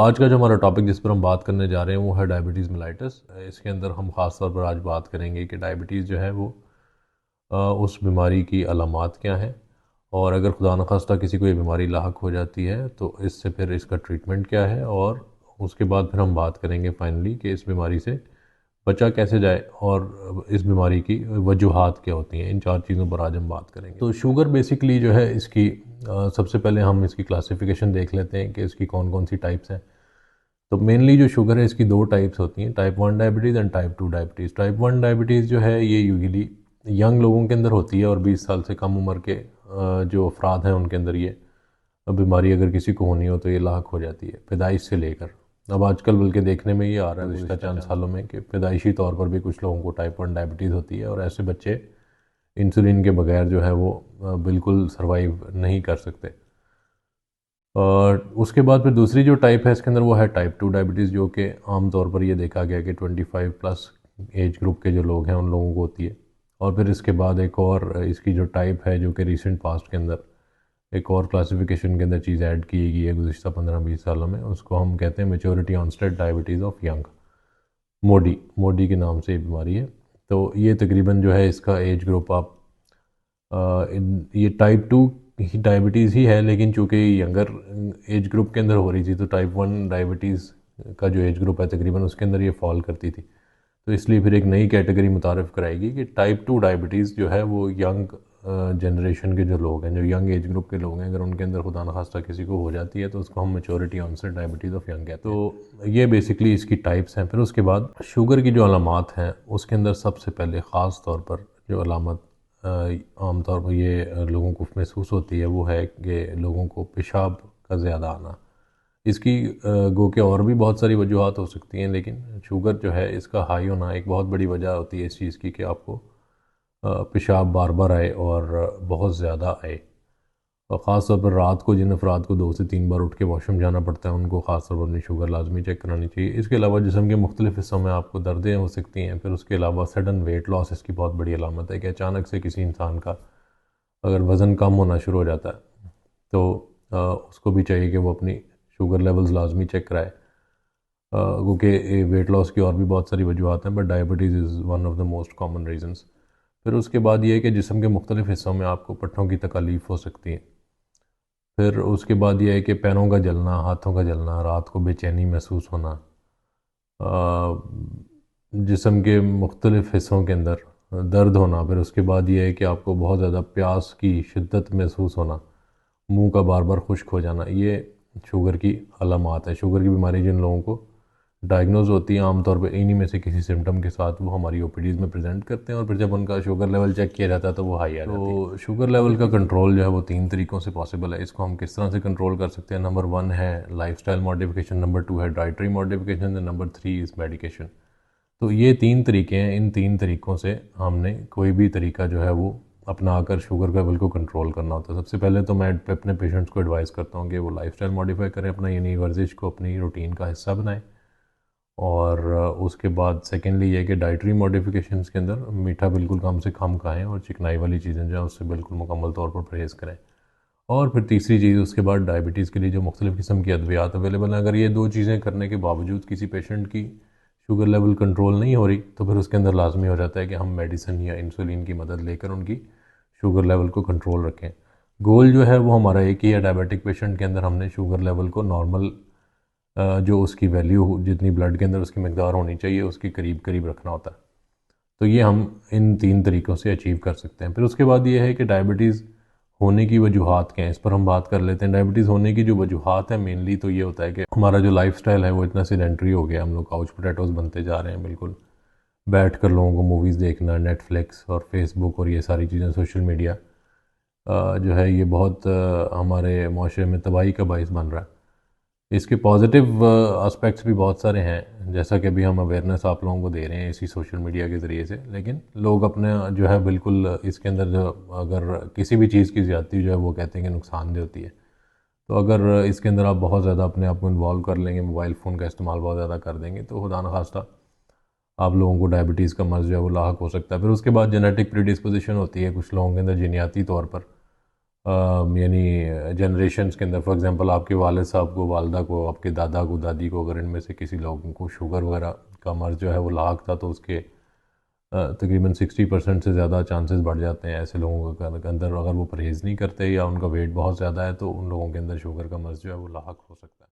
आज का जो हमारा टॉपिक जिस पर हम बात करने जा रहे हैं वो है डायबिटीज़ मेलाइटस। इसके अंदर हम ख़ास तौर पर आज बात करेंगे कि डायबिटीज़ जो है वो उस बीमारी की अलामात क्या हैं, और अगर खुदा न खास्ता किसी को ये बीमारी लाहक हो जाती है तो इससे फिर इसका ट्रीटमेंट क्या है, और उसके बाद फिर हम बात करेंगे फाइनली कि इस बीमारी से बचा कैसे जाए और इस बीमारी की वजूहात क्या होती हैं। इन चार चीज़ों पर आज हम बात करेंगे। तो शुगर बेसिकली जो है इसकी सबसे पहले हम इसकी क्लासिफिकेशन देख लेते हैं कि इसकी कौन कौन सी टाइप्स हैं। तो मेनली जो शुगर है इसकी दो टाइप्स होती हैं, type 1 diabetes and type 2 diabetes. Type 1 diabetes जो है ये यूजुअली यंग लोगों के अंदर होती है, और 20 साल से कम उम्र के जो अफराद हैं उनके अंदर ये बीमारी अगर किसी को होनी हो तो ये लाक हो जाती है पैदाइश से लेकर। अब आजकल बल्कि देखने में ये आ रहा है गुज़श्ता चंद सालों में कि पैदाइशी तौर पर भी कुछ लोगों को टाइप 1 डायबिटीज़ होती है, और ऐसे बच्चे इंसुलिन के बगैर जो है वो बिल्कुल सर्वाइव नहीं कर सकते। और उसके बाद फिर दूसरी जो टाइप है इसके अंदर वो है टाइप 2 डायबिटीज़, जो कि आम तौर पर ये देखा गया कि 25 प्लस एज ग्रुप के जो लोग हैं उन लोगों को होती है। और फिर इसके बाद एक और इसकी जो टाइप है जो कि रीसेंट पास्ट के अंदर एक और क्लासिफिकेशन के अंदर चीज़ ऐड की गई है गुज़श्ता 15-20 सालों में, उसको हम कहते हैं maturity onset diabetes of young, MODY. MODY के नाम से ये बीमारी है। तो ये तकरीबन जो है इसका एज ग्रुप आप ये टाइप 2 ही डायबिटीज़ ही है, लेकिन चूँकि यंगर एज ग्रुप के अंदर हो रही थी तो टाइप 1 डायबिटीज़ का जो एज ग्रुप है तकरीबन उसके अंदर ये फॉल करती थी। तो इसलिए फिर एक नई कैटेगरी मुतारफ़ कराएगी कि टाइप 2 डायबिटीज़ जो है वो यंग जनरेशन के जो लोग हैं, जो यंग एज ग्रुप के लोग हैं, अगर उनके अंदर खुदा न खास्ता किसी को हो जाती है तो उसको हम maturity onset diabetes of young कहते हैं। तो ये बेसिकली इसकी टाइप्स हैं। फिर उसके बाद शुगर की जो अलामात हैं उसके अंदर सबसे पहले ख़ास तौर पर जो अलामत आम तौर पर ये लोगों को महसूस होती है वो है कि लोगों को पेशाब का ज़्यादा आना। इसकी गो के और भी बहुत सारी वजूहात हो सकती हैं, लेकिन शुगर जो है इसका हाई होना एक बहुत बड़ी वजह होती है इस चीज़ की कि आपको पेशाब बार बार आए और बहुत ज़्यादा आए। और ख़ास तौर पर रात को जिन अफराद को 2 से 3 बार उठ के वॉशरूम जाना पड़ता है उनको ख़ास तौर पर अपनी शुगर लाजमी चेक करानी चाहिए। इसके अलावा जिस्म के मुख्तलिफ हिस्सों में आपको दर्दें हो सकती हैं। फिर उसके अलावा सडन वेट लॉस इसकी बहुत बड़ी अलामत है कि अचानक से किसी इंसान का अगर वज़न कम होना शुरू हो जाता है तो उसको भी चाहिए कि वो अपनी शुगर लेवल्स लाजमी चेक कराए, क्योंकि वेट लॉस की और भी बहुत सारी वजूहत हैं, but diabetes is one of the most common reasons. फिर उसके बाद ये है कि जिस्म के मुख्तलिफ हिस्सों में आपको पट्ठों की तकलीफ़ हो सकती है। फिर उसके बाद ये है कि पैरों का जलना, हाथों का जलना, रात को बेचैनी महसूस होना, जिस्म के मुख्तलिफ हिस्सों के अंदर दर्द होना। फिर उसके बाद ये है कि आपको बहुत ज़्यादा प्यास की शिद्दत महसूस होना, मुंह का बार बार खुश्क हो जाना। ये शुगर की अलामात है। शुगर की बीमारी जिन लोगों को डायग्नोज होती है आमतौर पर इन्हीं में से किसी सिम्टम के साथ वो हमारी ओपीडीज़ में प्रेजेंट करते हैं, और फिर जब उनका शुगर लेवल चेक किया जाता है तो वो हाई आ जाती है। तो शुगर लेवल का कंट्रोल जो है वो 3 तरीक़ों से पॉसिबल है। इसको हम किस तरह से कंट्रोल कर सकते हैं? नंबर 1 है लाइफस्टाइल मॉडिफिकेशन, नंबर 2 है dietary modification, number 3 is medication. तो ये 3 तरीके हैं। इन 3 तरीक़ों से हमने कोई भी तरीका जो है वो अपना आकर शुगर लेवल को कंट्रोल करना होता है। सबसे पहले तो मैं अपने पेशेंट्स को एडवाइस करता हूँ कि वो लाइफस्टाइल मॉडिफाई करें अपना, यानी वर्जिश को अपनी रूटीन का हिस्सा बनाएं। और उसके बाद सेकेंडली ये कि डाइटरी मॉडिफिकेशंस के अंदर मीठा बिल्कुल कम से कम खाएं, और चिकनाई वाली चीज़ें जो है उससे बिल्कुल मुकम्मल तौर पर परहेज़ करें। और फिर तीसरी चीज़ उसके बाद डायबिटीज़ के लिए जो मुख्तलिफ़ किस्म की अद्वियात अवेलेबल हैं, अगर ये 2 चीज़ें करने के बावजूद किसी पेशेंट की शुगर लेवल कंट्रोल नहीं हो रही तो फिर उसके अंदर लाजमी हो जाता है कि हम मेडिसिन या इंसुलिन की मदद लेकर उनकी शुगर लेवल को कंट्रोल रखें। गोल जो है वो हमारा एक ही है, डायबिटिक पेशेंट के अंदर हमने शुगर लेवल को नॉर्मल जो उसकी वैल्यू जितनी ब्लड के अंदर उसकी मकदार होनी चाहिए उसके करीब करीब रखना होता है। तो ये हम इन 3 तरीक़ों से अचीव कर सकते हैं। फिर उसके बाद ये है कि डायबिटीज़ होने की वजूहात क्या हैं, इस पर हम बात कर लेते हैं। डायबिटीज़ होने की जो वजूहात है मेनली तो ये होता है कि हमारा जो लाइफस्टाइल है वो इतना सेडेंटरी हो गया, हम लोग काउच पोटैटोज़ बनते जा रहे हैं। बिल्कुल बैठ कर लोगों को मूवीज़ देखना, नेटफ्लिक्स और फेसबुक और ये सारी चीज़ें, सोशल मीडिया जो है ये बहुत हमारे माशरे में तबाही का बाइस बन रहा है। इसके पॉजिटिव एस्पेक्ट्स भी बहुत सारे हैं, जैसा कि अभी हम अवेयरनेस आप लोगों को दे रहे हैं इसी सोशल मीडिया के ज़रिए से, लेकिन लोग अपने जो है बिल्कुल इसके अंदर जो अगर किसी भी चीज़ की ज़्यादती जो है वो कहते हैं कि नुकसानदेह होती है। तो अगर इसके अंदर आप बहुत ज़्यादा अपने आप को इन्वॉल्व कर लेंगे, मोबाइल फ़ोन का इस्तेमाल बहुत ज़्यादा कर देंगे, तो खुदा न खास्ता आप लोगों को डायबिटीज़ का मर्ज़ जो है वो लाहक हो सकता है। फिर उसके बाद जेनेटिक प्रीडिस्पोजिशन होती है कुछ लोगों के अंदर जीनियाती तौर पर, यानी जनरेशन्स के अंदर, फॉर एग्जांपल आपके वालिद साहब को, वालदा को, आपके दादा को, दादी को, अगर इनमें से किसी लोगों को शुगर वगैरह का मर्ज़ जो है वो लाक था, तो उसके तकरीबन 60% से ज़्यादा चांसेस बढ़ जाते हैं ऐसे लोगों के अंदर। अगर वो परहेज़ नहीं करते या उनका वेट बहुत ज़्यादा है तो उन लोगों के अंदर शुगर का मर्ज़ जो है वो लाक हो सकता है।